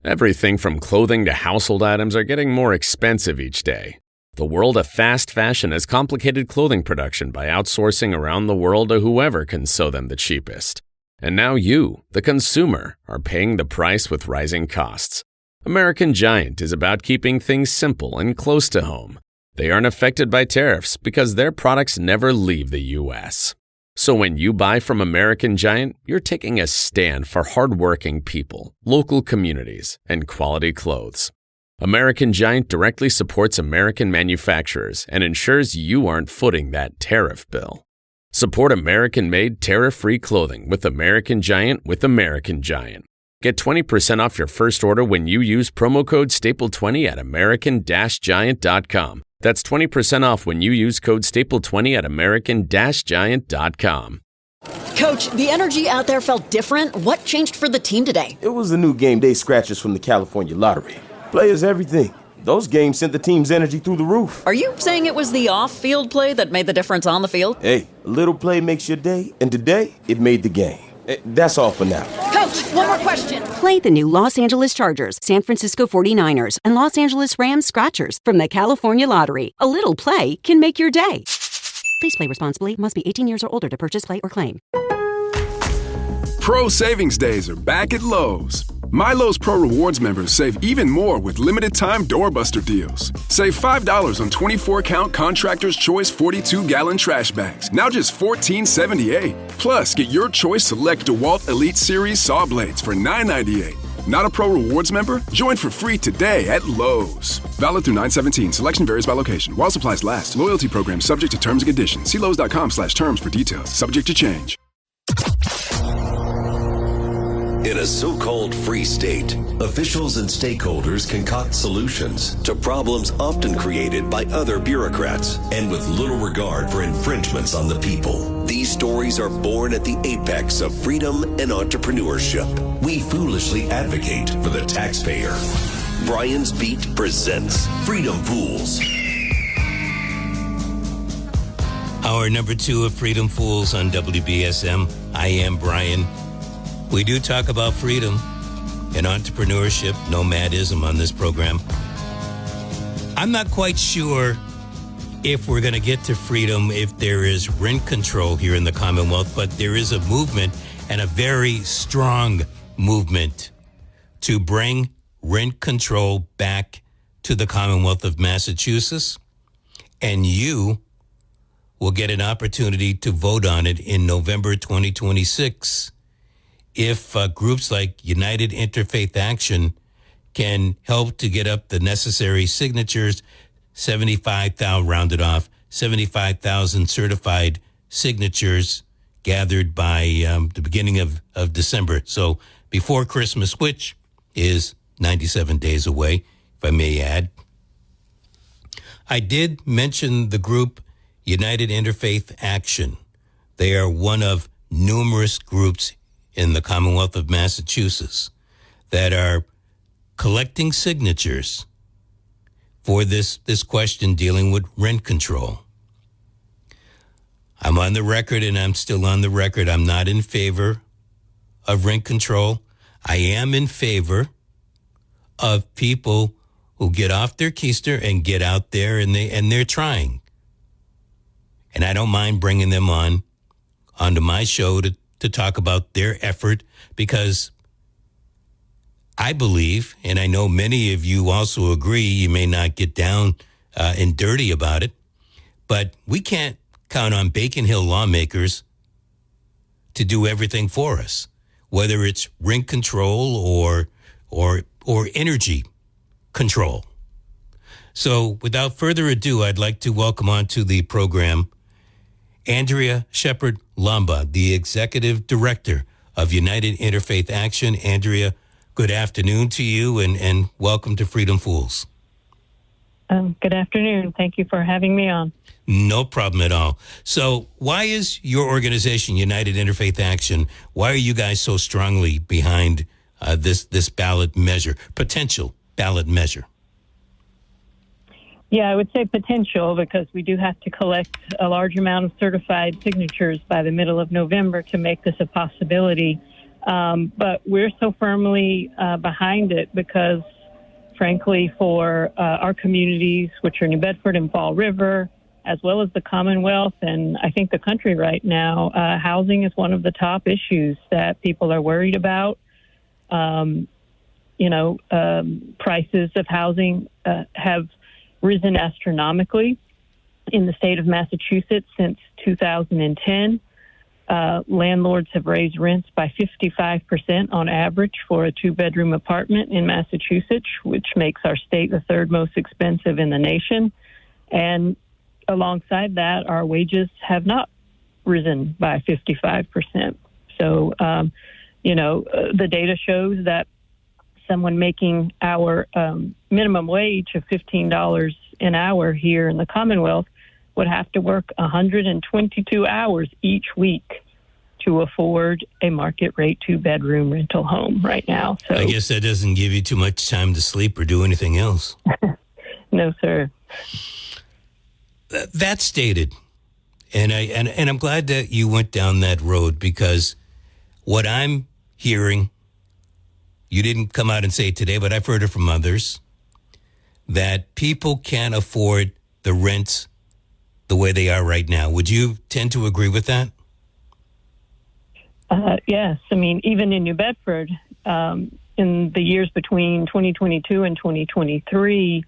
Everything from clothing to household items are getting more expensive each day. The world of fast fashion has complicated clothing production by outsourcing around the world to whoever can sew them the cheapest. And now you, the consumer, are paying the price with rising costs. American Giant is about keeping things simple and close to home. They aren't affected by tariffs because their products never leave the U.S. So when you buy from American Giant, you're taking a stand for hardworking people, local communities, and quality clothes. American Giant directly supports American manufacturers and ensures you aren't footing that tariff bill. Support American-made, tariff-free clothing with American Giant with American Giant. Get 20% off your first order when you use promo code STAPLE20 at american-giant.com. That's 20% off when you use code STAPLE20 at american-giant.com. Coach, the energy out there felt different. What changed for the team today? It was the new game day scratchers from the California Lottery. Players everything. Those games sent the team's energy through the roof. Are you saying it was the off-field play that made the difference on the field? Hey, a little play makes your day, and today, it made the game. That's all for now. Coach, one more question. Play the new Los Angeles Chargers, San Francisco 49ers, and Los Angeles Rams Scratchers from the California Lottery. A little play can make your day. Please play responsibly. Must be 18 years or older to purchase, play, or claim. Pro Savings Days are back at Lowe's. My Lowe's Pro Rewards members save even more with limited-time doorbuster deals. Save $5 on 24-count Contractor's Choice 42-gallon trash bags, now just $14.78. Plus, get your choice select DeWalt Elite Series saw blades for $9.98. Not a Pro Rewards member? Join for free today at Lowe's. Valid through 9/17. Selection varies by location. While supplies last. Loyalty program subject to terms and conditions. See Lowes.com/terms for details. Subject to change. In a so-called free state, officials and stakeholders concoct solutions to problems often created by other bureaucrats and with little regard for infringements on the people. These stories are born at the apex of freedom and entrepreneurship. We foolishly advocate for the taxpayer. Brian's Beat presents Freedom Fools. Hour number 2 of Freedom Fools on WBSM. I am Brian. We do talk about freedom and entrepreneurship, nomadism on this program. I'm not quite sure if we're going to get to freedom if there is rent control here in the Commonwealth, but there is a movement and a very strong movement to bring rent control back to the Commonwealth of Massachusetts, and you will get an opportunity to vote on it in November 2026. If groups like United Interfaith Action can help to get up the necessary signatures, 75,000 rounded off, 75,000 certified signatures gathered by the beginning of December. So before Christmas, which is 97 days away, if I may add. I did mention the group United Interfaith Action. They are one of numerous groups in the Commonwealth of Massachusetts that are collecting signatures for this question dealing with rent control. I'm on the record, and I'm still on the record. I'm not in favor of rent control. I am in favor of people who get off their keister and get out there and they're trying. And I don't mind bringing them onto my show to talk about their effort, because I believe, and I know many of you also agree, you may not get down and dirty about it, but we can't count on Bacon Hill lawmakers to do everything for us, whether it's rent control or energy control. So without further ado, I'd like to welcome onto the program Andrea Shepard-Lamba, the Executive Director of United Interfaith Action. Andrea, good afternoon to you, and welcome to Freedom Fools. Good afternoon. Thank you for having me on. No problem at all. So why is your organization, United Interfaith Action, why are you guys so strongly behind this ballot measure, potential ballot measure? Yeah, I would say potential, because we do have to collect a large amount of certified signatures by the middle of November to make this a possibility. But we're so firmly behind it because, frankly, for our communities, which are New Bedford and Fall River, as well as the Commonwealth and I think the country right now, housing is one of the top issues that people are worried about. Prices of housing have risen astronomically in the state of Massachusetts since 2010. Landlords have raised rents by 55% on average for a 2-bedroom apartment in Massachusetts, which makes our state the third most expensive in the nation. And alongside that, our wages have not risen by 55%. So, the data shows that someone making our minimum wage of $15 an hour here in the Commonwealth would have to work 122 hours each week to afford a market rate 2-bedroom rental home right now. So I guess that doesn't give you too much time to sleep or do anything else. No, sir. That stated, and I'm glad that you went down that road, because what I'm hearing, you didn't come out and say it today, but I've heard it from others, that people can't afford the rents the way they are right now. Would you tend to agree with that? Yes. I mean, even in New Bedford, in the years between 2022 and 2023,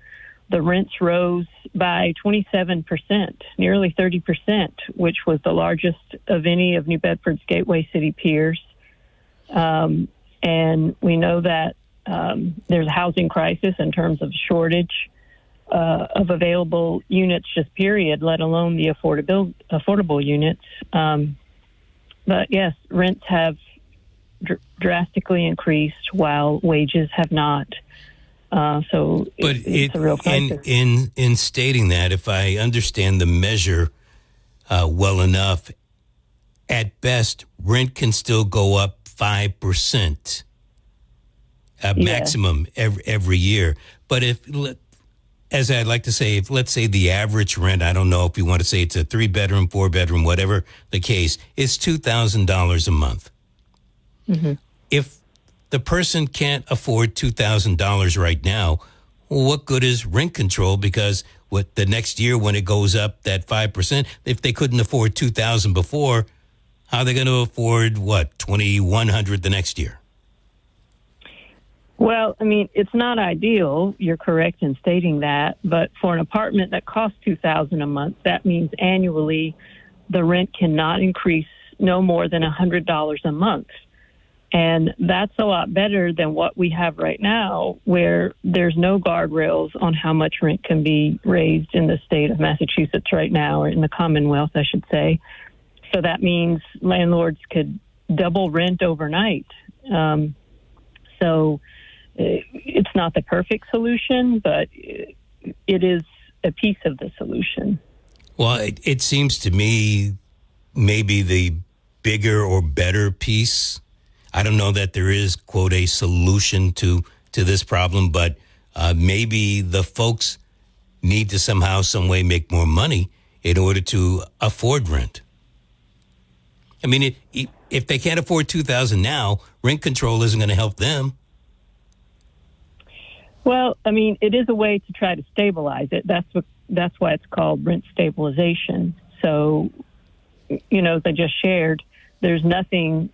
the rents rose by 27%, nearly 30%, which was the largest of any of New Bedford's gateway city peers. And we know that there's a housing crisis in terms of shortage of available units, just period, let alone the affordable units. But yes, rents have drastically increased while wages have not. So it's a real crisis. In stating that, if I understand the measure well enough, at best, rent can still go up 5% maximum every year. But as I'd like to say, if let's say the average rent, I don't know if you want to say it's a 3-bedroom, 4-bedroom, whatever the case, is $2,000 a month. Mm-hmm. If the person can't afford $2,000 right now, what good is rent control? Because the next year when it goes up that 5%, if they couldn't afford $2,000 before, how are they going to afford $2,100 the next year? Well, I mean, it's not ideal. You're correct in stating that. But for an apartment that costs $2,000 a month, that means annually the rent cannot increase no more than $100 a month. And that's a lot better than what we have right now, where there's no guardrails on how much rent can be raised in the state of Massachusetts right now, or in the Commonwealth, I should say. So that means landlords could double rent overnight. So it's not the perfect solution, but it is a piece of the solution. Well, it seems to me maybe the bigger or better piece. I don't know that there is, quote, a solution to this problem, but maybe the folks need to somehow, some way make more money in order to afford rent. I mean, if they can't afford $2,000 now, rent control isn't going to help them. Well, I mean, it is a way to try to stabilize it. That's why it's called rent stabilization. So, as I just shared, there's nothing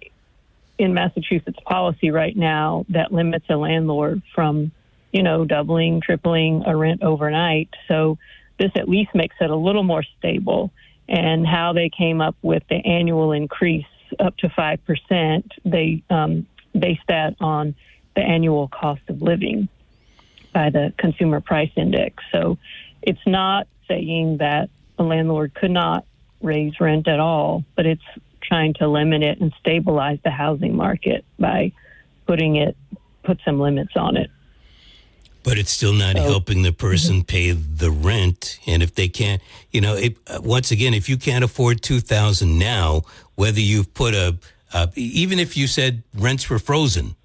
in Massachusetts policy right now that limits a landlord from, doubling, tripling a rent overnight. So this at least makes it a little more stable. And how they came up with the annual increase up to 5%, they based that on the annual cost of living by the Consumer Price Index. So it's not saying that a landlord could not raise rent at all, but it's trying to limit it and stabilize the housing market by put some limits on it. But it's still not helping the person pay the rent. And if they can't, once again, if you can't afford $2,000 now, whether you've put even if you said rents were frozen,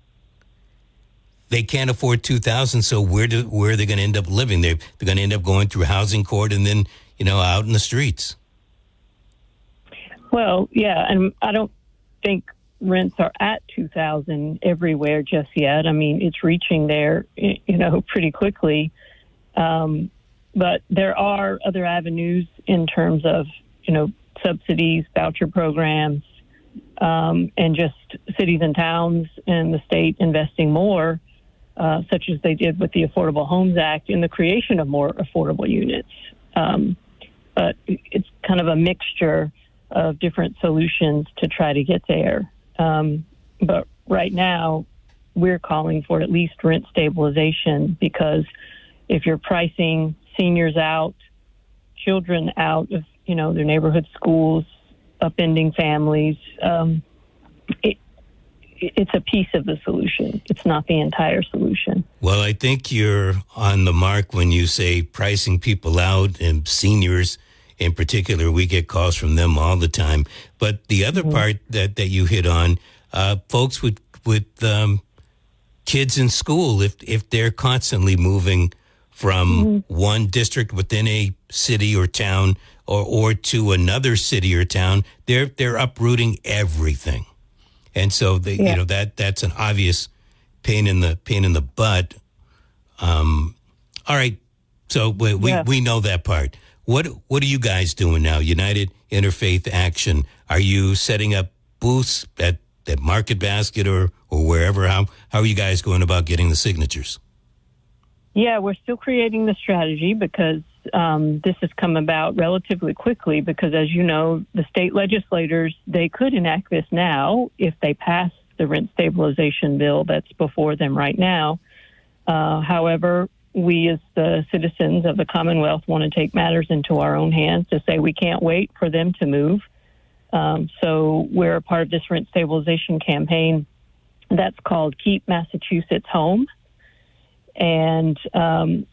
they can't afford $2,000. So where are they going to end up living? They're going to end up going through housing court and then, out in the streets. Well, yeah, and I don't think rents are at $2,000 everywhere just yet. I mean, it's reaching there, pretty quickly. But there are other avenues in terms of, subsidies, voucher programs, and just cities and towns and the state investing more, such as they did with the Affordable Homes Act, in the creation of more affordable units. But it's kind of a mixture of different solutions to try to get there. But right now, we're calling for at least rent stabilization, because if you're pricing seniors out, children out of, their neighborhood schools, upending families, it's a piece of the solution. It's not the entire solution. Well, I think you're on the mark when you say pricing people out, and seniors in particular. We get calls from them all the time. But the other part that you hit on, folks with kids in school, if they're constantly moving from one district within a city or town or to another city or town, they're uprooting everything. And so that's an obvious pain in the butt. All right. So we know that part. What are you guys doing now? United Interfaith Action. Are you setting up booths at Market Basket or wherever? How are you guys going about getting the signatures? Yeah, we're still creating the strategy, because this has come about relatively quickly, because, as you know, the state legislators, they could enact this now if they pass the rent stabilization bill that's before them right now. However, we as the citizens of the Commonwealth want to take matters into our own hands to say we can't wait for them to move. So we're a part of this rent stabilization campaign that's called Keep Massachusetts Home. And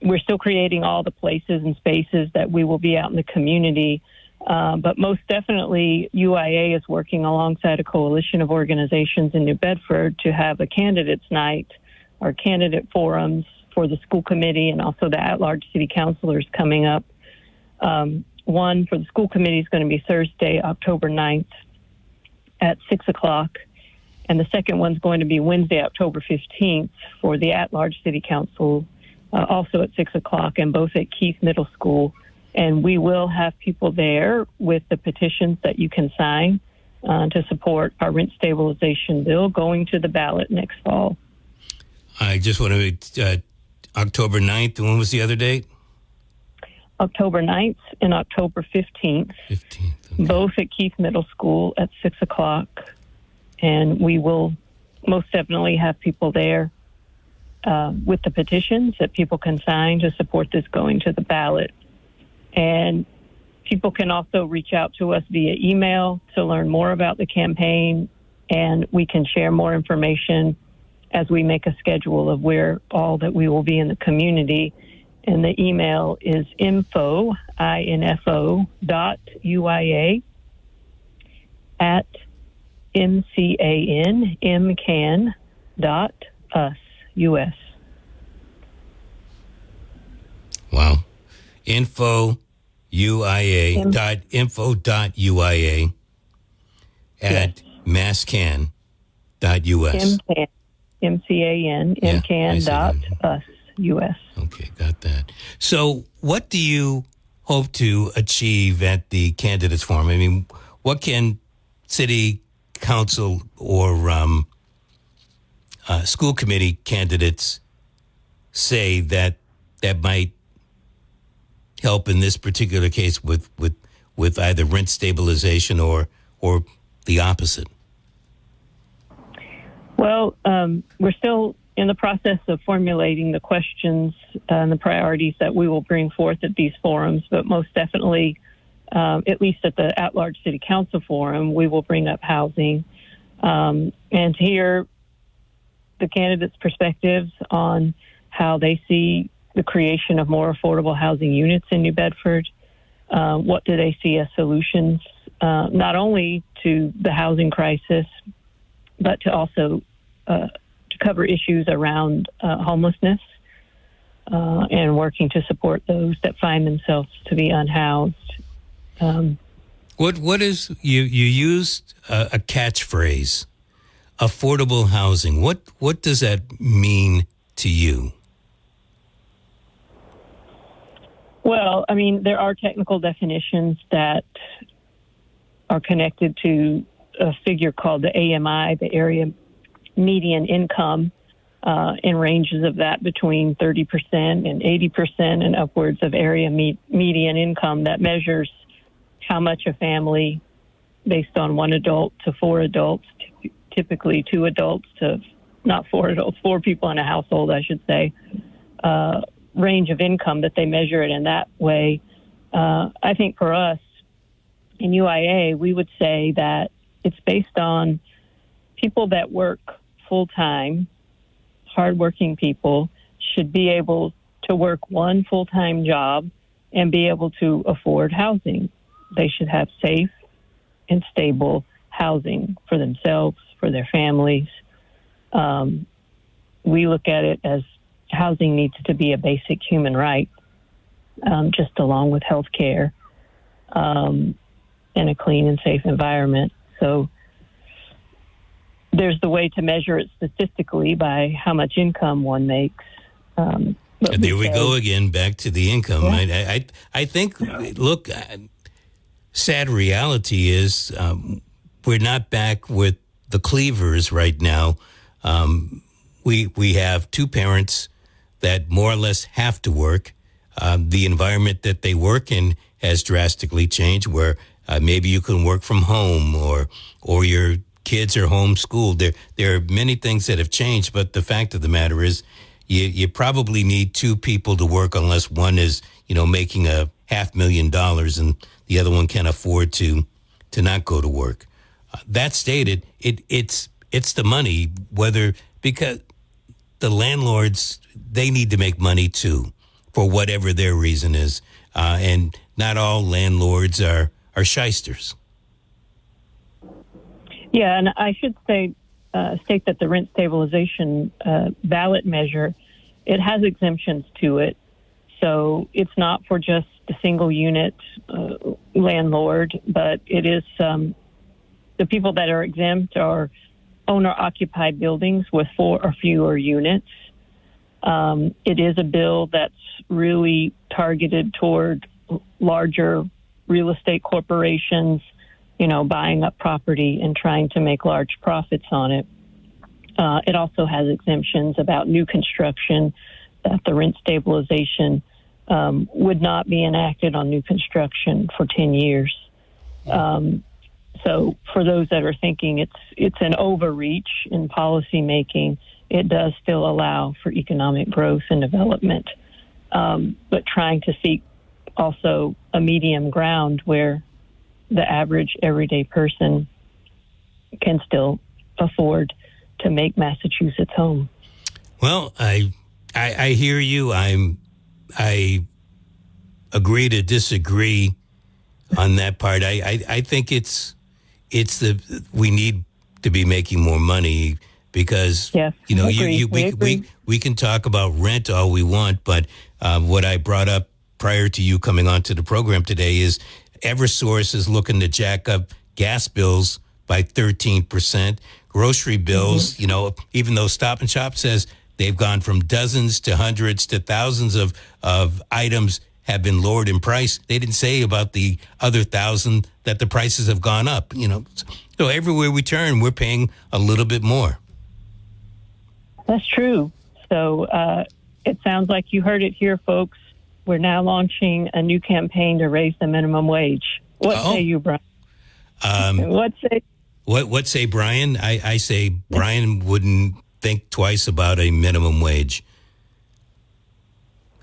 we're still creating all the places and spaces that we will be out in the community. But most definitely, UIA is working alongside a coalition of organizations in New Bedford to have a candidates night or candidate forums for the school committee and also the at-large city councilors coming up. One for the school committee is going to be Thursday, October 9th at 6 o'clock. And the second one's going to be Wednesday, October 15th for the at-large city council, also at 6 o'clock, and both at Keith Middle School. And we will have people there with the petitions that you can sign to support our rent stabilization bill going to the ballot next fall. I just want to October 9th. When was the other date? October 9th and October 15th. 15th. Okay. Both at Keith Middle School at 6 o'clock. And we will most definitely have people there with the petitions that people can sign to support this going to the ballot. And people can also reach out to us via email to learn more about the campaign, and we can share more information as we make a schedule of where all that we will be in the community. And the email is info.uia at mcan.us. Wow. info.uia at masscan.us. mcan.us. Okay, got that. So what do you hope to achieve at the candidates forum? I mean, what can city council or school committee candidates say that might help in this particular case with either rent stabilization or the opposite? Well, we're still in the process of formulating the questions and the priorities that we will bring forth at these forums, but most definitely, at least at the at-large city council forum, we will bring up housing and hear the candidates' perspectives on how they see the creation of more affordable housing units in New Bedford. What do they see as solutions, not only to the housing crisis, but to also to cover issues around homelessness and working to support those that find themselves to be unhoused. What is you used a catchphrase affordable housing. What does that mean to you? Well, I mean, there are technical definitions that are connected to a figure called the AMI, the area median income, in ranges of that between 30% and 80% and upwards of area median income that measures how much a family, based on 1 adult to 4 adults, typically 2 adults to not 4 adults, 4 people in a household, I should say, range of income that they measure it in that way. I think for us in UIA, we would say that it's based on people that work full-time, hardworking people should be able to work 1 full-time job and be able to afford housing. They should have safe and stable housing for themselves, for their families. We look at it as housing needs to be a basic human right, just along with health care and a clean and safe environment. So there's the way to measure it statistically by how much income one makes. There we go again, back to the income. Yeah. I think, look, sad reality is we're not back with the Cleavers right now. We have 2 parents that more or less have to work. The environment that they work in has drastically changed, where maybe you can work from home or your kids are homeschooled. There are many things that have changed, but the fact of the matter is you probably need 2 people to work unless one is, making $500,000 and the other one can afford to not go to work. That stated, it's the money, because the landlords, they need to make money too, for whatever their reason is. And not all landlords are shysters. Yeah, and I should state that the rent stabilization ballot measure, it has exemptions to it. So it's not for just the single unit landlord, but it is the people that are exempt are owner-occupied buildings with 4 or fewer units. It is a bill that's really targeted toward larger real estate corporations, buying up property and trying to make large profits on it. It also has exemptions about new construction, that the rent stabilization would not be enacted on new construction for 10 years. So for those that are thinking it's an overreach in policy making, it does still allow for economic growth and development, but trying to seek also a medium ground where the average everyday person can still afford to make Massachusetts home. Well, I hear you. I agree to disagree on that part. I think we need to be making more money because yes, we can talk about rent all we want, but what I brought up prior to you coming onto the program today is Eversource is looking to jack up gas bills by 13%. Grocery bills, even though Stop and Shop says they've gone from dozens to hundreds to thousands of items have been lowered in price. They didn't say about the other 1,000 that the prices have gone up, So everywhere we turn, we're paying a little bit more. That's true. So it sounds like you heard it here, folks. We're now launching a new campaign to raise the minimum wage. What say you, Brian? What say Brian? I say Brian wouldn't think twice about a minimum wage.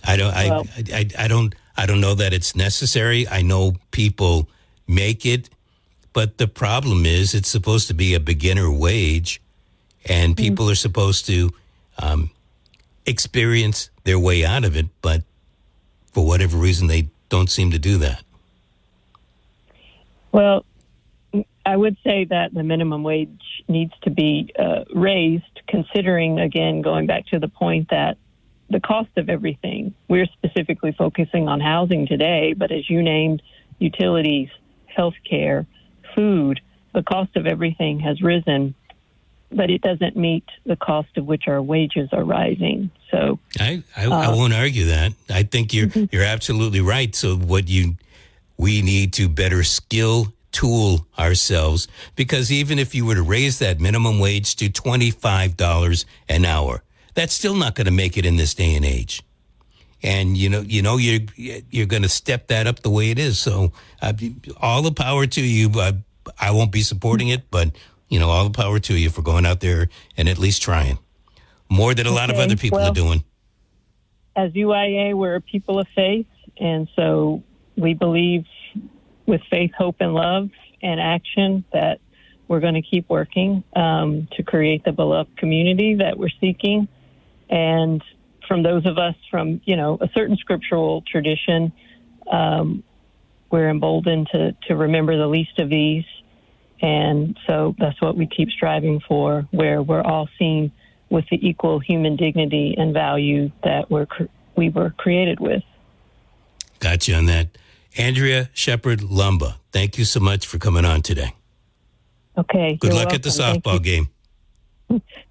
I don't know that it's necessary. I know people make it, but the problem is it's supposed to be a beginner wage, and people are supposed to experience their way out of it, but for whatever reason, they don't seem to do that. Well, I would say that the minimum wage needs to be raised, considering, again, going back to the point that the cost of everything, we're specifically focusing on housing today, but as you named, utilities, healthcare, food, the cost of everything has risen but it doesn't meet the cost of which our wages are rising. So I won't argue that. I think you're absolutely right. So we need to better tool ourselves, because even if you were to raise that minimum wage to $25 an hour, that's still not going to make it in this day and age. And you're going to step that up the way it is. So all the power to you. I won't be supporting it, but all the power to you for going out there and at least trying more than a lot of other people are doing. As UIA, we're a people of faith, and so we believe with faith, hope, and love and action that we're going to keep working to create the beloved community that we're seeking. And from those of us from, a certain scriptural tradition, we're emboldened to remember the least of these. And so that's what we keep striving for, where we're all seen with the equal human dignity and value that we were created with. Gotcha on that. Andrea Shepard-Lumba, thank you so much for coming on today. Okay. Good luck at the softball game.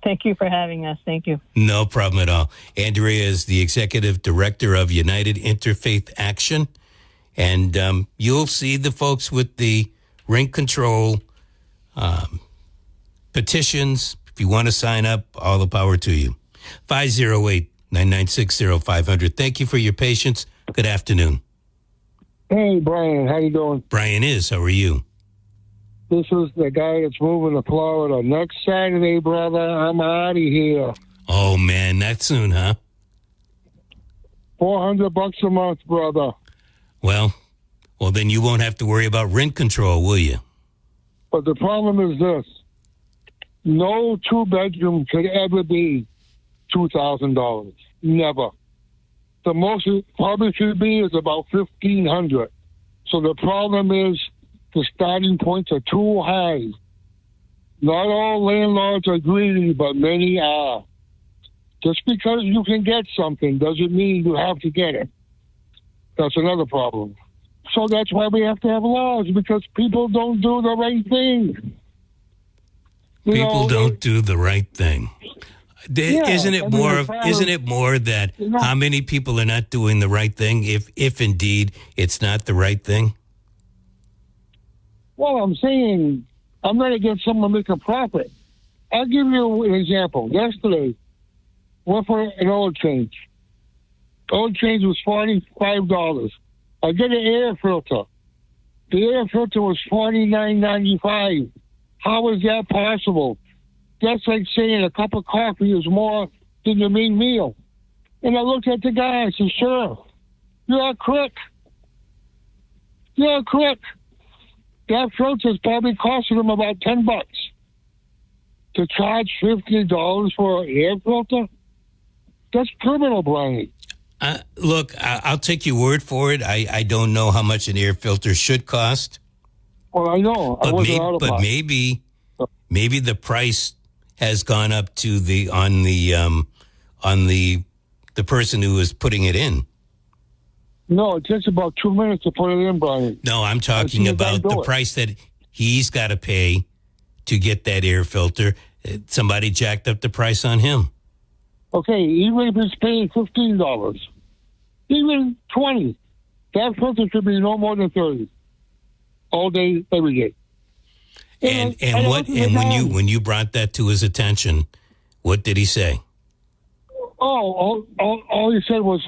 Thank you for having us. Thank you. No problem at all. Andrea is the executive director of United Interfaith Action. And you'll see the folks with the rink control petitions. If you want to sign up, all the power to you. 508-996-0500. Thank you for your patience. Good afternoon. Hey, Brian. How you doing? Brian is. How are you? This is the guy that's moving to Florida. Next Saturday, brother, I'm out of here. Oh, man. That soon, huh? $400 a month, brother. Well, then you won't have to worry about rent control, will you? But the problem is this. No two-bedroom could ever be $2,000. Never. The most it probably should be is about $1,500. So the problem is the starting points are too high. Not all landlords are greedy, but many are. Just because you can get something doesn't mean you have to get it. That's another problem. So that's why we have to have laws, because people don't do the right thing. People don't do the right thing. Isn't it more that how many people are not doing the right thing if indeed it's not the right thing? Well, I'm saying I'm not against someone making a profit. I'll give you an example. Yesterday, went for an oil change. Oil change was $45. I get an air filter. The air filter was $49.95. How is that possible? That's like saying a cup of coffee is more than your main meal. And I looked at the guy and said, sir, you're a crook. You're a crook. That filter's probably costing them about $10. To charge $50 for an air filter? That's criminal, Brian. Look, I'll take your word for it. I don't know how much an air filter should cost. Well, I know. But maybe the price has gone up to the person who is putting it in. No, it takes about 2 minutes to put it in, Brian. No, I'm talking about the price that he's got to pay to get that air filter. Somebody jacked up the price on him. Okay, even if it's paying $15, even $20, that filter should be no more than $30, all day, every day. And when you brought that to his attention, what did he say? All he said was,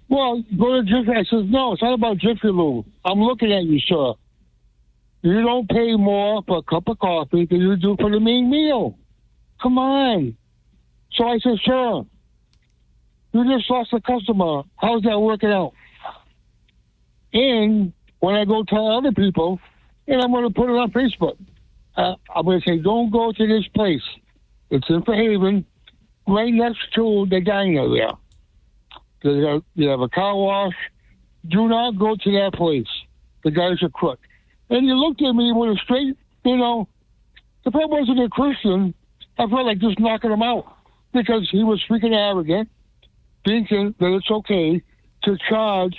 well, go to Jiffy. I said, no, it's not about Jiffy Lube. I'm looking at you, sir. You don't pay more for a cup of coffee than you do for the main meal. Come on. So I said, sir, you just lost a customer. How's that working out? And when I go tell other people, and I'm going to put it on Facebook, I'm going to say, don't go to this place. It's in Fairhaven, right next to the diner there. You have a car wash. Do not go to that place. The guy's a crook. And he looked at me with a straight, if I wasn't a Christian, I felt like just knocking him out, because he was freaking arrogant, thinking that it's okay to charge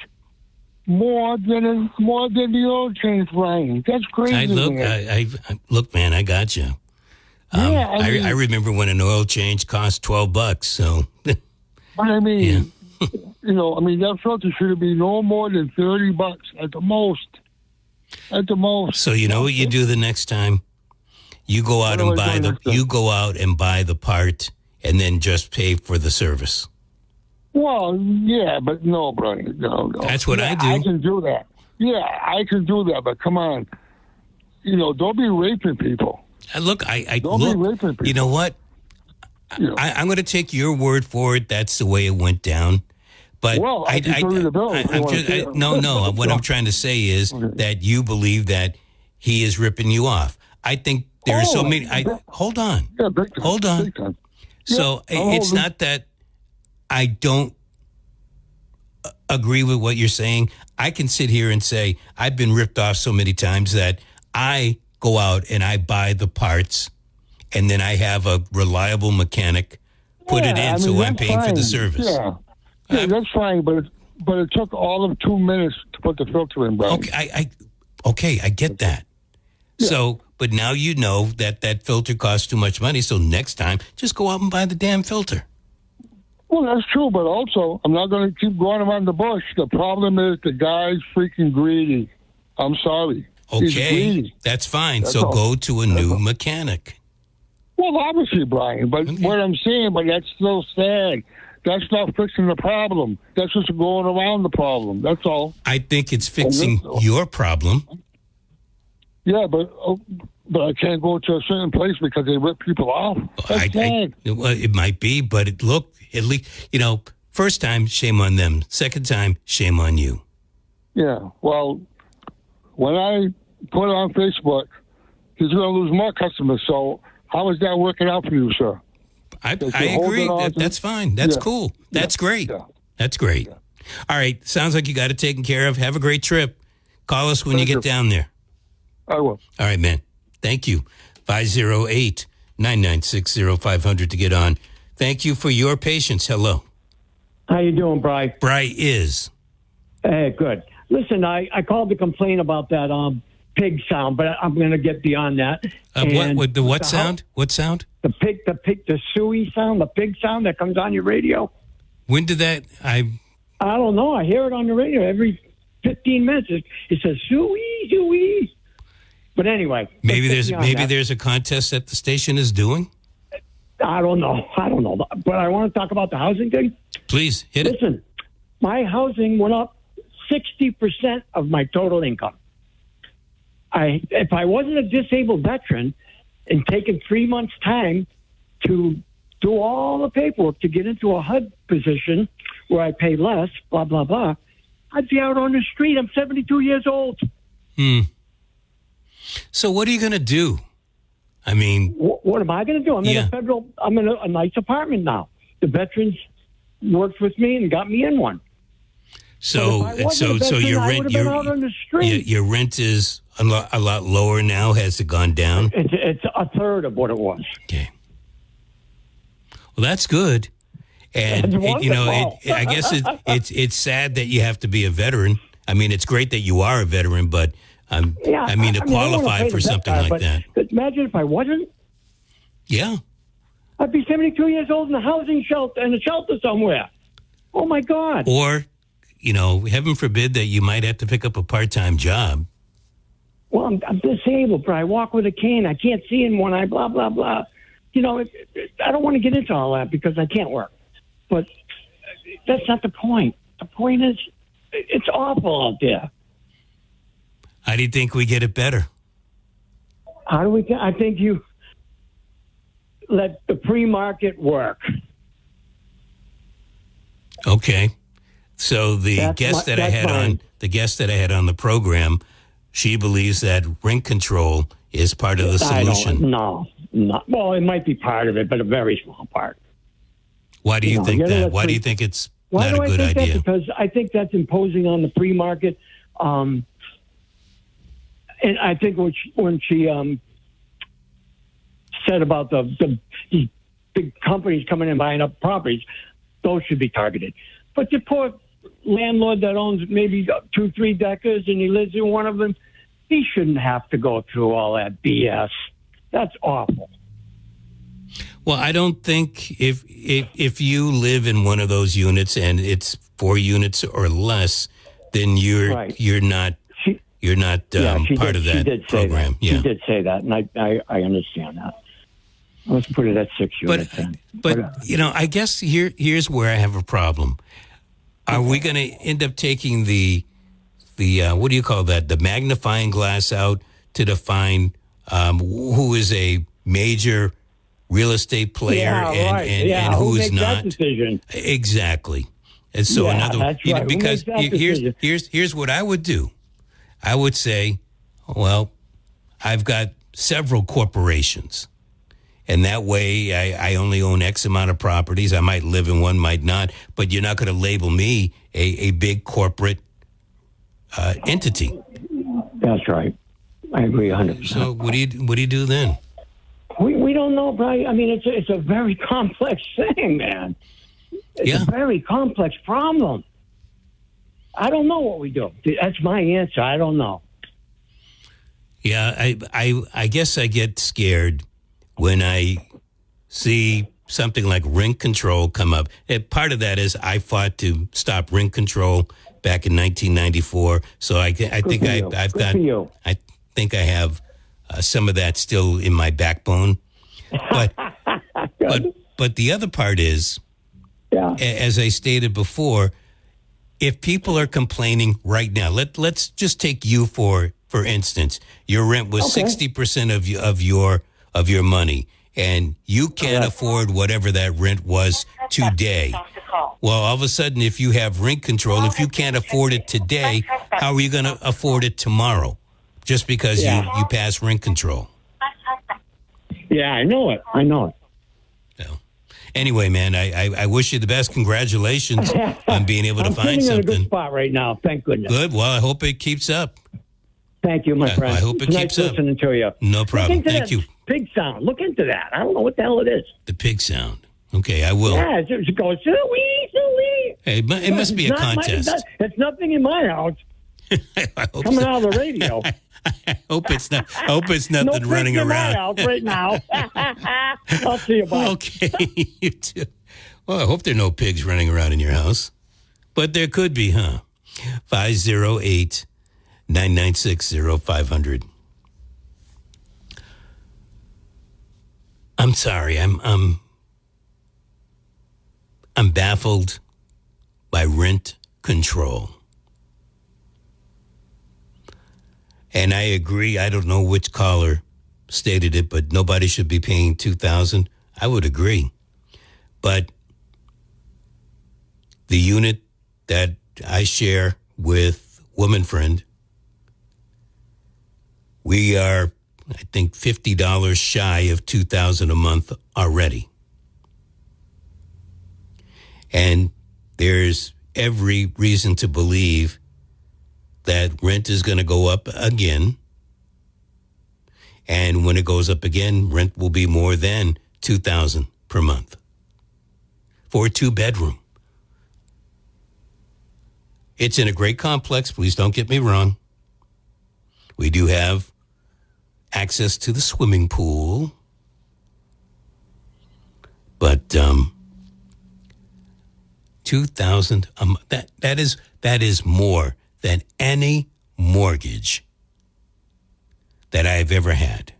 more than the oil change, Brian. That's crazy. Look, man, I got you. I remember when an oil change cost $12. So, but I mean, that filter should be no more than $30 at the most. At the most. So you know what you do the next time? You go out and buy the part, and then just pay for the service. Well, yeah, but no, Brian, no. That's what I do. I can do that. Yeah, I can do that, but come on, don't be raping people. Look, you know what? I'm going to take your word for it. That's the way it went down. But no. What I'm trying to say is that you believe that he is ripping you off. I think there are so many. Hold on. Yeah, big time, hold on. Big time. So it's not that I don't agree with what you're saying. I can sit here and say I've been ripped off so many times that I go out and I buy the parts, and then I have a reliable mechanic put it in, so I'm paying for the service. Yeah, that's fine, but it took all of 2 minutes to put the filter in, Brian. Okay, I get that. Yeah. So, but now you know that filter costs too much money, so next time, just go out and buy the damn filter. Well, that's true, but also, I'm not going to keep going around the bush. The problem is the guy's freaking greedy. I'm sorry. Okay, that's fine. That's all. Go to a new mechanic. Well, obviously, Brian, but what I'm saying, but that's still sad. That's not fixing the problem. That's just going around the problem. That's all. I think it's fixing your problem. Yeah, but I can't go to a certain place because they rip people off. That's sad. Well, it might be, but at least, first time, shame on them. Second time, shame on you. Yeah, well, when I put it on Facebook, he's going to lose more customers. So how is that working out for you, sir? I agree. That's fine. That's cool. That's great. Yeah. That's great. Yeah. All right. Sounds like you got it taken care of. Have a great trip. Call us when you get down there. I will. All right, man. Thank you. 508-996-0500 to get on. Thank you for your patience. Hello. How you doing, Bri? Bri is. Hey, good. Listen, I called to complain about that pig sound, but I'm going to get beyond that. What sound? What sound? The suey sound, the pig sound that comes on your radio. When did that? I don't know. I hear it on the radio every 15 minutes. It says suey, suey. But anyway, maybe there's a contest that the station is doing. I don't know. But I want to talk about the housing thing. Please hit it. Listen, my housing went up 60% of my total income. If I wasn't a disabled veteran and taking 3 months' time to do all the paperwork to get into a HUD position where I pay less, blah, blah, blah, I'd be out on the street. I'm 72 years old. So what are you going to do? I mean... What am I going to do? I'm in a nice apartment now. The veterans worked with me and got me in one. So your rent is a lot lower now. Has it gone down? It's a third of what it was. Okay. Well, that's good. And I guess it's sad that you have to be a veteran. I mean, it's great that you are a veteran, but to qualify for something like that. Imagine if I wasn't. Yeah. I'd be 72 years old in a housing shelter, somewhere. Oh my God. Or, heaven forbid that you might have to pick up a part-time job. Well, I'm disabled, but I walk with a cane. I can't see in one eye, blah, blah, blah. I don't want to get into all that because I can't work. But that's not the point. The point is, it's awful out there. How do you think we get it better? I think you let the pre-market work. Okay. So the guest that I had on the program, she believes that rent control is part of the solution. No. Well, it might be part of it, but a very small part. Why do you think that? Why do you think it's not a good idea? Because I think that's imposing on the free market. And I think when she said about these big companies coming in and buying up properties, those should be targeted. But the poor landlord that owns maybe 2-3 deckers and he lives in one of them, he shouldn't have to go through all that BS. That's awful. Well, I don't think if you live in one of those units and it's 4 units or less, then you're not part of that program. She did say that, and I understand that. Let's put it at 6 units. But I guess here's where I have a problem. Are we going to end up taking the what do you call that? The magnifying glass out to define who is a major real estate player and who's not? That decision? Exactly. And so because here's what I would do. I would say, well, I've got several corporations. And that way, I only own X amount of properties. I might live in one, might not. But you're not going to label me a big corporate entity. That's right. I agree 100%. So what do you do then? We don't know, Brian. I mean, it's a very complex thing, man. It's a very complex problem. I don't know what we do. That's my answer. I don't know. Yeah, I guess I get scared when I see something like rent control come up. And part of that is I fought to stop rent control back in 1994. So I think I have some of that still in my backbone. But but the other part is, as I stated before, if people are complaining right now, let's just take you for instance. Your rent was 60% of your money, and you can't afford whatever that rent was today. Well, all of a sudden, if you have rent control, if you can't afford it today, how are you going to afford it tomorrow? Just because you pass rent control. Yeah, I know it. So, anyway, man, I wish you the best. Congratulations on being able to find something. I'm in a good spot right now. Thank goodness. Good. Well, I hope it keeps up. Thank you, my friend. I hope it keeps up. Listening to you. No problem. Thank you. Pig sound. Look into that. I don't know what the hell it is. The pig sound. Okay, I will. Yeah, it goes, wee. Hey, it must be a contest. It's nothing in my house. I hope coming out of the radio. I hope it's not. I hope it's nothing no running around. Out right now. I'll see you. Bye. Okay, you too. Well, I hope there are no pigs running around in your house, but there could be, huh? 508-996-0500. I'm sorry. I'm baffled by rent control. And I agree. I don't know which caller stated it, but nobody should be paying $2,000. I would agree. But the unit that I share with Woman Friend, we are, I think, $50 shy of $2,000 a month already. And there's every reason to believe that rent is going to go up again. And when it goes up again, rent will be more than $2,000 per month for a 2-bedroom. It's in a great complex. Please don't get me wrong. We do have access to the swimming pool. But $2,000 a month, that is more than any mortgage that I've ever had.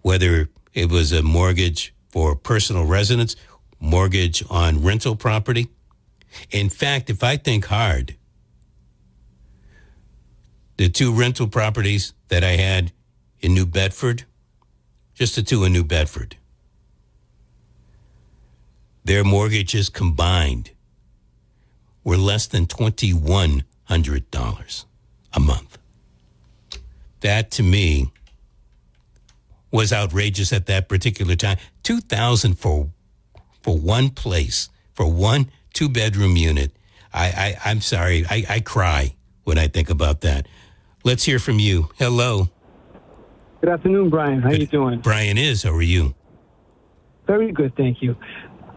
Whether it was a mortgage for personal residence, mortgage on rental property. In fact, if I think hard, the 2 rental properties that I had in New Bedford, just the 2 in New Bedford, their mortgages combined were less than $2,100 a month. That to me was outrageous at that particular time. $2,000 for one place, for one 2-bedroom unit. I'm sorry. I cry when I think about that. Let's hear from you. Hello. Good afternoon, Brian. How you doing? Brian is. How are you? Very good, thank you.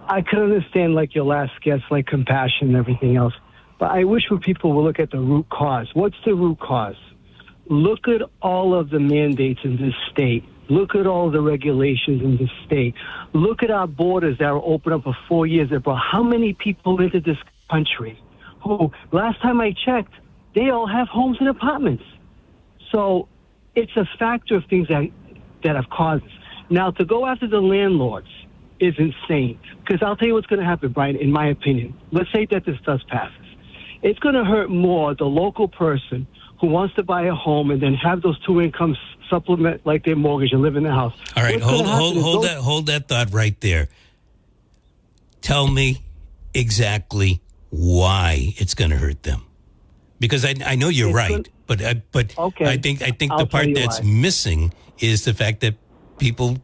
I could understand, like your last guest, like compassion and everything else. But I wish people would look at the root cause. What's the root cause? Look at all of the mandates in this state Look at all the regulations in the state. Look at our borders that are open up for 4 years. That brought how many people into this country who, last time I checked, they all have homes and apartments. So it's a factor of things that have caused this. Now, to go after the landlords is insane. Because I'll tell you what's going to happen, Brian, in my opinion. Let's say that this does pass. It's going to hurt more the local person who wants to buy a home and then have those two incomes supplement like their mortgage and live in the house. All right, hold that thought right there. Tell me exactly why it's going to hurt them. Because I know you're right, but okay. I think the part that's missing is the fact that people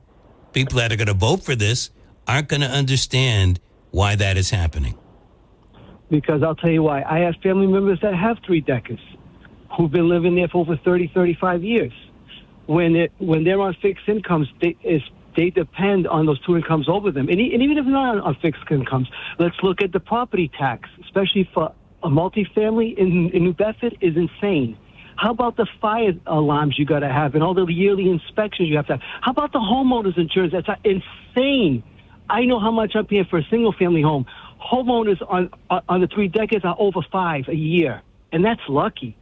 that are going to vote for this aren't going to understand why that is happening. Because I'll tell you why. I have family members that have 3 decades who've been living there for over 30, 35 years. When they're on fixed incomes, they depend on those 2 incomes over them. And even if they're not on fixed incomes, let's look at the property tax, especially for a multifamily in New Bedford, is insane. How about the fire alarms you got to have and all the yearly inspections you have to have? How about the homeowners insurance? That's insane. I know how much I'm paying for a single-family home. Homeowners on the 3 decades are over $5 a year, and that's lucky.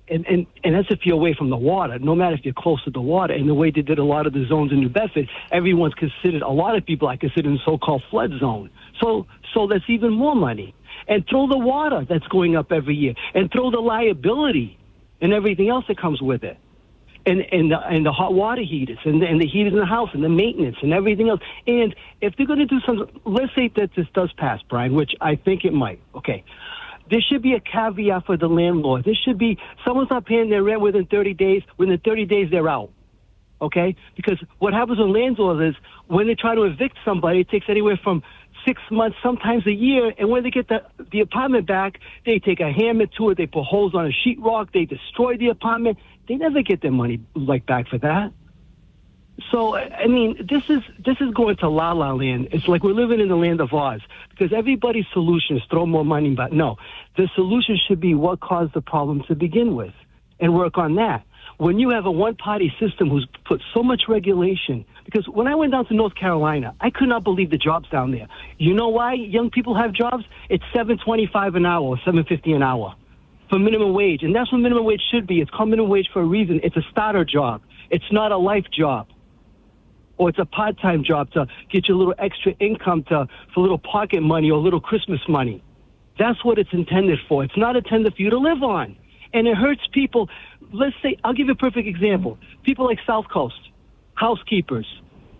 And that's if you're away from the water, no matter if you're close to the water. And the way they did a lot of the zones in New Bedford, everyone's considered, a lot of people are considered in the so-called flood zone. So that's even more money. And throw the water that's going up every year, and throw the liability and everything else that comes with it. And the hot water heaters and the heaters in the house and the maintenance and everything else. And if they're going to do something, let's say that this does pass, Brian, which I think it might. Okay. There should be a caveat for the landlord. There should be, someone's not paying their rent within 30 days. Within 30 days, they're out. Okay? Because what happens with landlords is when they try to evict somebody, it takes anywhere from 6 months, sometimes a year. And when they get the apartment back, they take a hammer to it. They put holes on a sheetrock. They destroy the apartment. They never get their money back for that. So, I mean, this is going to la-la land. It's like we're living in the land of Oz because everybody's solution is throw more money back. No, the solution should be what caused the problem to begin with and work on that. When you have a one-party system who's put so much regulation, because when I went down to North Carolina, I could not believe the jobs down there. You know why young people have jobs? It's $7.25 an hour or $7.50 an hour for minimum wage. And that's what minimum wage should be. It's called minimum wage for a reason. It's a starter job. It's not a life job. Or it's a part-time job to get you a little extra income for a little pocket money or a little Christmas money. That's what it's intended for. It's not intended for you to live on. And it hurts people. Let's say, I'll give you a perfect example. People like South Coast, housekeepers.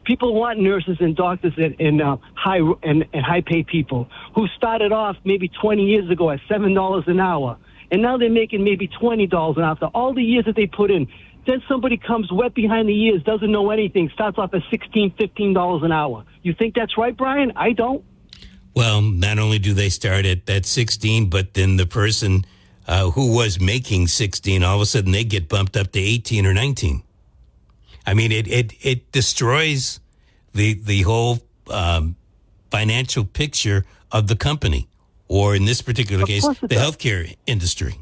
People want nurses and doctors and high-paid people who started off maybe 20 years ago at $7 an hour. And now they're making maybe $20 an hour after all the years that they put in. Then somebody comes wet behind the ears, doesn't know anything, starts off at $16, $15 an hour. You think that's right, Brian? I don't. Well, not only do they start at that 16, but then the person who was making 16, all of a sudden they get bumped up to 18 or 19. I mean, it destroys the whole financial picture of the company, or in this particular case, the healthcare industry.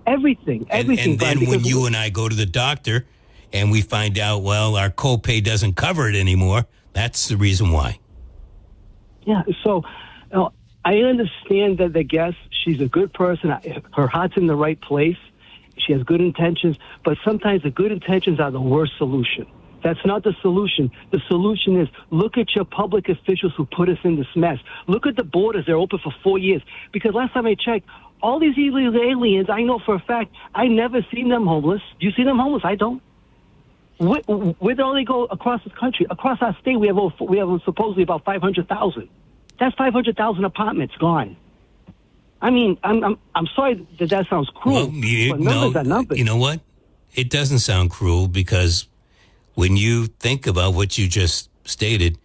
Everything. And then when you and I go to the doctor and we find out, well, our copay doesn't cover it anymore, that's the reason why. Yeah, so I understand that the guest, she's a good person. Her heart's in the right place. She has good intentions, but sometimes the good intentions are the worst solution. That's not the solution. The solution is look at your public officials who put us in this mess. Look at the borders. They're open for 4 years. Because last time I checked, all these illegal aliens, I know for a fact, I never seen them homeless. Do you see them homeless? I don't. Where do they go across this country? Across our state, we have supposedly about 500,000. That's 500,000 apartments gone. I mean, I'm sorry that sounds cruel. Well, but numbers are numbers. You know what? It doesn't sound cruel because when you think about what you just stated,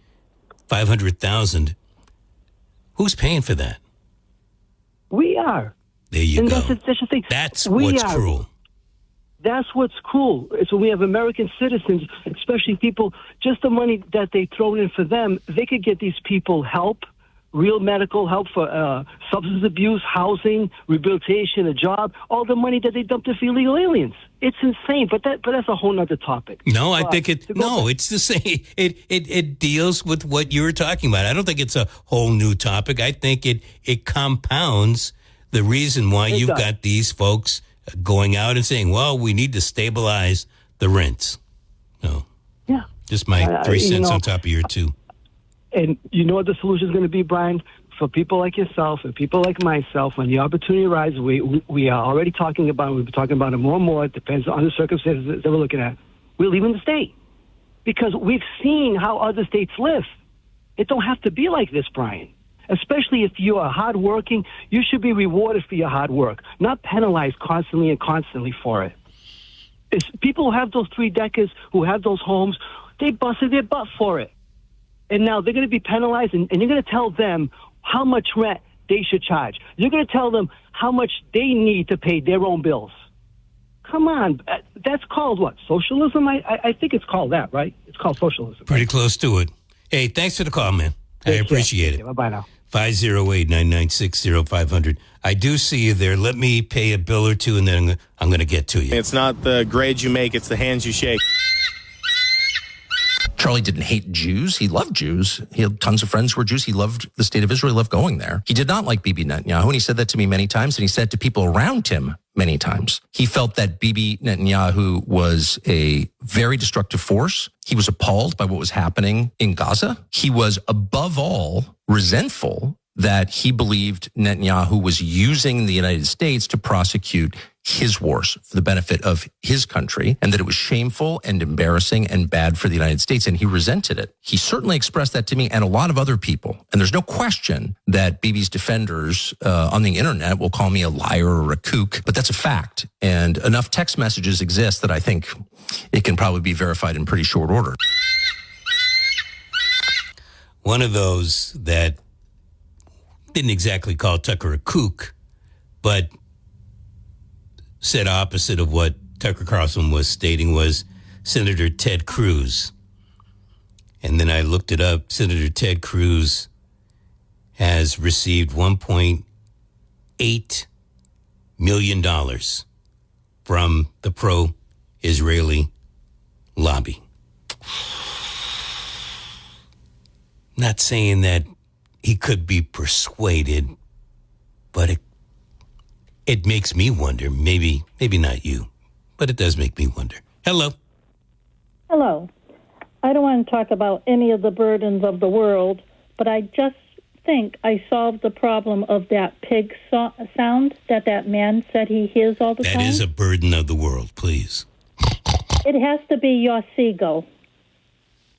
500,000, who's paying for that? We are. There you go. That's the thing. That's what's cruel. That's what's cruel. So we have American citizens, especially people, just the money that they throw in for them, they could get these people help real medical help for substance abuse, housing, rehabilitation, a job, all the money that they dumped for illegal aliens. It's insane, but that's a whole other topic. No, I think it's the same. It deals with what you were talking about. I don't think it's a whole new topic. I think it compounds the reason why you've got these folks going out and saying, well, we need to stabilize the rents. No. Yeah. Just my 3 cents on top of your 2. And you know what the solution is going to be, Brian? For people like yourself and people like myself, when the opportunity arises, we are already talking about, we've been talking about it more and more. It depends on the circumstances that we're looking at. We're leaving the state because we've seen how other states live. It don't have to be like this, Brian. Especially if you are hardworking, you should be rewarded for your hard work, not penalized constantly for it. It's people who have those 3 decades, who have those homes, they busted their butt for it. And now they're going to be penalized, and you're going to tell them how much rent they should charge. You're going to tell them how much they need to pay their own bills. Come on. That's called what? Socialism? I think it's called that, right? It's called socialism. Pretty close to it. Hey, thanks for the call, man. I appreciate it. Bye-bye now. 508-996-0500. I do see you there. Let me pay a bill or two, and then I'm going to get to you. It's not the grades you make, it's the hands you shake. Charlie didn't hate Jews. He loved Jews. He had tons of friends who were Jews. He loved the state of Israel. He loved going there. He did not like Bibi Netanyahu, and he said that to me many times, and he said to people around him many times. He felt that Bibi Netanyahu was a very destructive force. He was appalled by what was happening in Gaza. He was, above all, resentful that he believed Netanyahu was using the United States to prosecute his wars for the benefit of his country, and that it was shameful and embarrassing and bad for the United States, and he resented it. He certainly expressed that to me and a lot of other people. And there's no question that Bibi's defenders on the internet will call me a liar or a kook, but that's a fact. And enough text messages exist that I think it can probably be verified in pretty short order. One of those that didn't exactly call Tucker a kook, but said opposite of what Tucker Carlson was stating was Senator Ted Cruz. And then I looked it up. Senator Ted Cruz has received $1.8 million from the pro-Israeli lobby. Not saying that he could be persuaded, but it makes me wonder. Maybe not you, but it does make me wonder. Hello. Hello. I don't want to talk about any of the burdens of the world, but I just think I solved the problem of that pig sound that man said he hears all the time. That is a burden of the world, please. It has to be your seagull.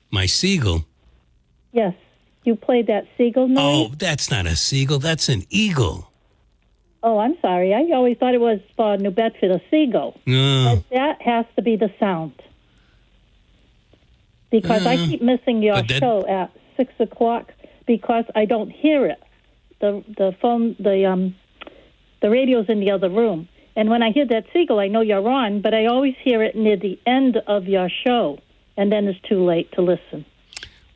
My seagull? Yes. You played that seagull noise? Oh, that's not a seagull. That's an eagle. Oh, I'm sorry. I always thought it was for New Bedford, a seagull. But that has to be the sound. Because I keep missing your show at 6 o'clock because I don't hear it. The radio's in the other room. And when I hear that seagull, I know you're on, but I always hear it near the end of your show. And then it's too late to listen.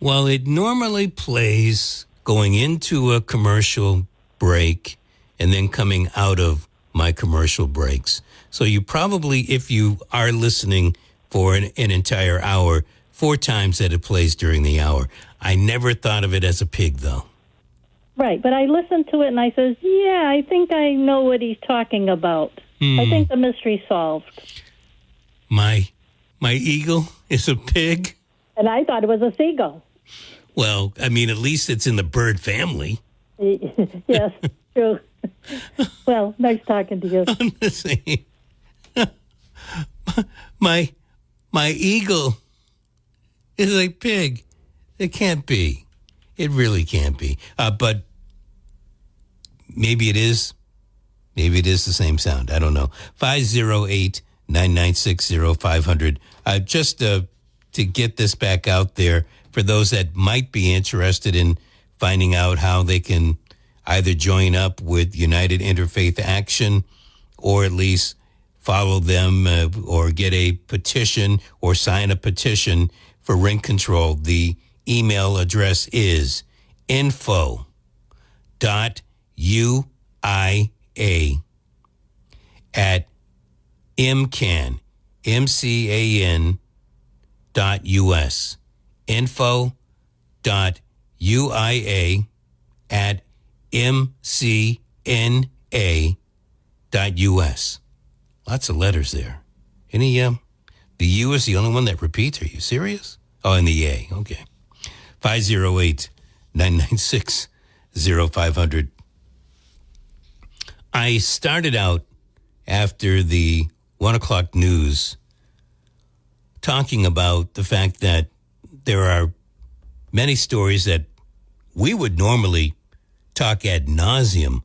Well, it normally plays going into a commercial break and then coming out of my commercial breaks. So you probably, if you are listening for an entire hour, 4 times that it plays during the hour. I never thought of it as a pig, though. Right, but I listened to it and I says, yeah, I think I know what he's talking about. I think the mystery's solved. My eagle is a pig? And I thought it was a seagull. Well, I mean, at least it's in the bird family. Yes, true. Well, nice talking to you. I'm the same. My eagle is a pig. It can't be. It really can't be. But maybe it is. Maybe it is the same sound. I don't know. 508-996-0500. Just to get this back out there for those that might be interested in finding out how they can either join up with United Interfaith Action or at least follow them or get a petition or sign a petition for rent control. The email address is info at MCAN, MCAN.us. info.uia at mcna.us. Lots of letters there. Any, the U is the only one that repeats. Are you serious? Oh, and the A. Okay. 508-996-0500. I started out after the 1 o'clock news talking about the fact that there are many stories that we would normally talk ad nauseum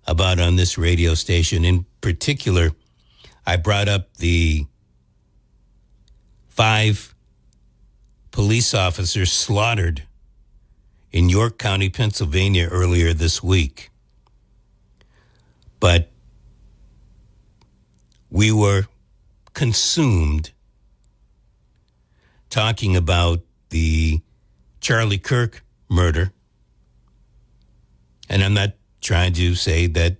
about on this radio station. In particular, I brought up the 5 police officers slaughtered in York County, Pennsylvania earlier this week. But we were consumed talking about the Charlie Kirk murder. And I'm not trying to say that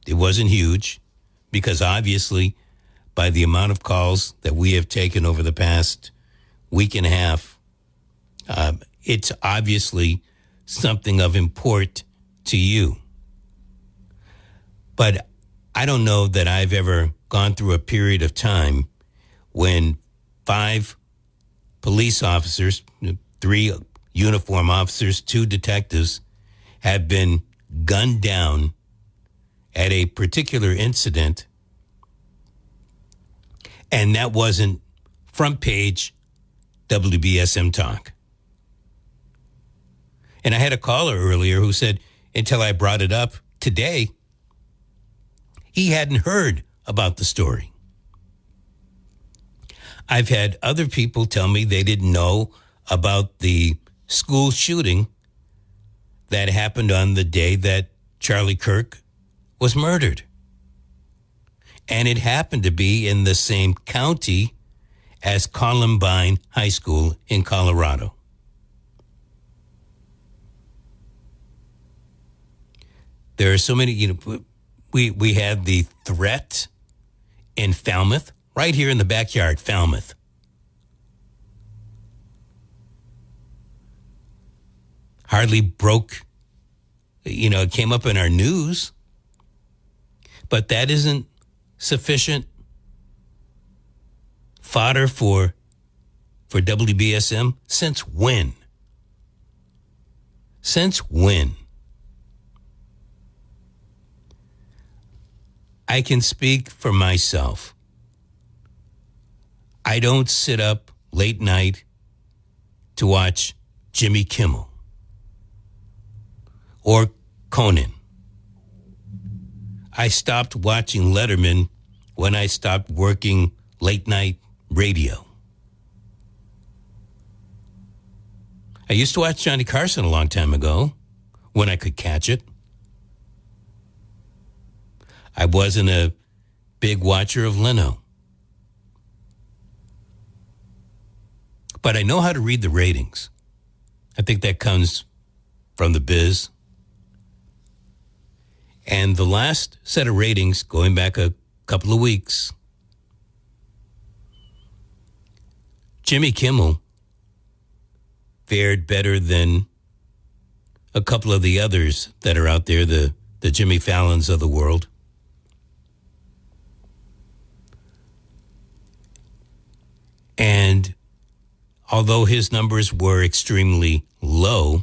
it wasn't huge, because obviously by the amount of calls that we have taken over the past week and a half, it's obviously something of import to you. But I don't know that I've ever gone through a period of time when 5 police officers, 3 uniform officers, 2 detectives, have been gunned down at a particular incident, and that wasn't front page WBSM talk. And I had a caller earlier who said, until I brought it up today, he hadn't heard about the story. I've had other people tell me they didn't know about the school shooting that happened on the day that Charlie Kirk was murdered. And it happened to be in the same county as Columbine High School in Colorado. There are so many, we had the threat in Falmouth, right here in the backyard, Falmouth. Hardly broke, it came up in our news, but that isn't sufficient fodder for WBSM. Since when? Since when? I can speak for myself. I don't sit up late night to watch Jimmy Kimmel or Conan. I stopped watching Letterman when I stopped working late night radio. I used to watch Johnny Carson a long time ago when I could catch it. I wasn't a big watcher of Leno. But I know how to read the ratings. I think that comes from the biz. And the last set of ratings, going back a couple of weeks, Jimmy Kimmel fared better than a couple of the others that are out there, the Jimmy Fallons of the world. And although his numbers were extremely low,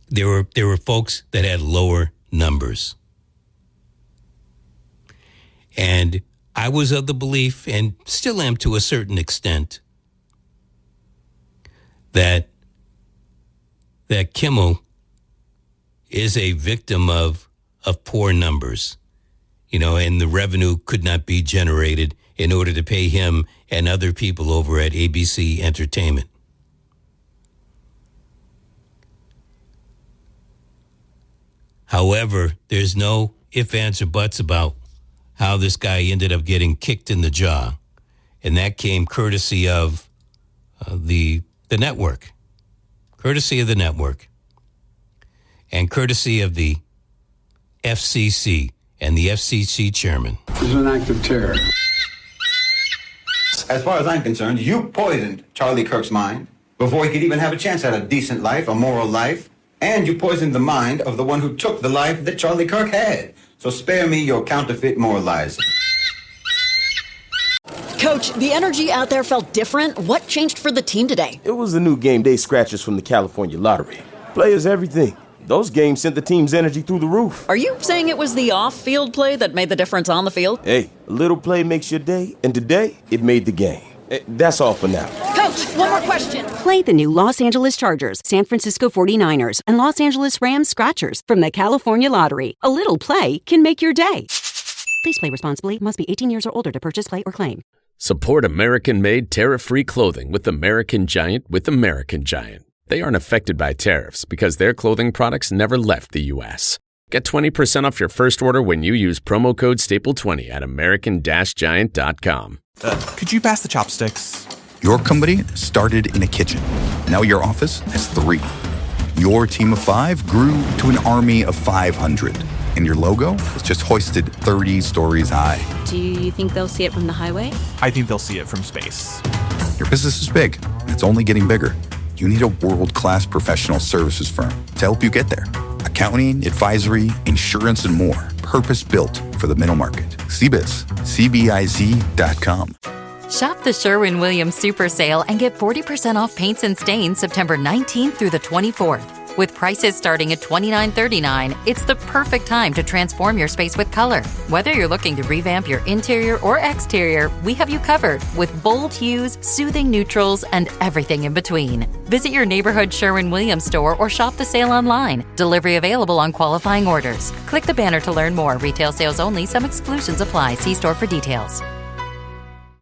there were folks that had lower numbers. And I was of the belief, and still am to a certain extent, that Kimmel is a victim of poor numbers, and the revenue could not be generated in order to pay him and other people over at ABC Entertainment. However, there's no ifs, ands, or buts about how this guy ended up getting kicked in the jaw. And that came courtesy of the network, courtesy of the network, and courtesy of the FCC and the FCC chairman. This is an act of terror. As far as I'm concerned, you poisoned Charlie Kirk's mind before he could even have a chance at a decent life, a moral life, and you poisoned the mind of the one who took the life that Charlie Kirk had. So spare me your counterfeit moralizing. Coach, the energy out there felt different. What changed for the team today? It was the new game day scratchers from the California lottery. Players, everything. Those games sent the team's energy through the roof. Are you saying it was the off-field play that made the difference on the field? Hey, a little play makes your day, and today, it made the game. That's all for now. Coach, one more question. Play the new Los Angeles Chargers, San Francisco 49ers, and Los Angeles Rams Scratchers from the California Lottery. A little play can make your day. Please play responsibly. Must be 18 years or older to purchase, play, or claim. Support American-made, tariff-free clothing with American Giant with American Giant. They aren't affected by tariffs because their clothing products never left the U.S. Get 20% off your first order when you use promo code STAPLE20 at american-giant.com. Could you pass the chopsticks? Your company started in a kitchen. Now your office has 3. Your team of 5 grew to an army of 500. And your logo was just hoisted 30 stories high. Do you think they'll see it from the highway? I think they'll see it from space. Your business is big, and it's only getting bigger. You need a world-class professional services firm to help you get there. Accounting, advisory, insurance, and more. Purpose-built for the middle market. CBiz. CBIZ.com. Shop the Sherwin-Williams Super Sale and get 40% off paints and stains September 19th through the 24th. With prices starting at $29.39, it's the perfect time to transform your space with color. Whether you're looking to revamp your interior or exterior, we have you covered with bold hues, soothing neutrals, and everything in between. Visit your neighborhood Sherwin-Williams store or shop the sale online. Delivery available on qualifying orders. Click the banner to learn more. Retail sales only. Some exclusions apply. See store for details.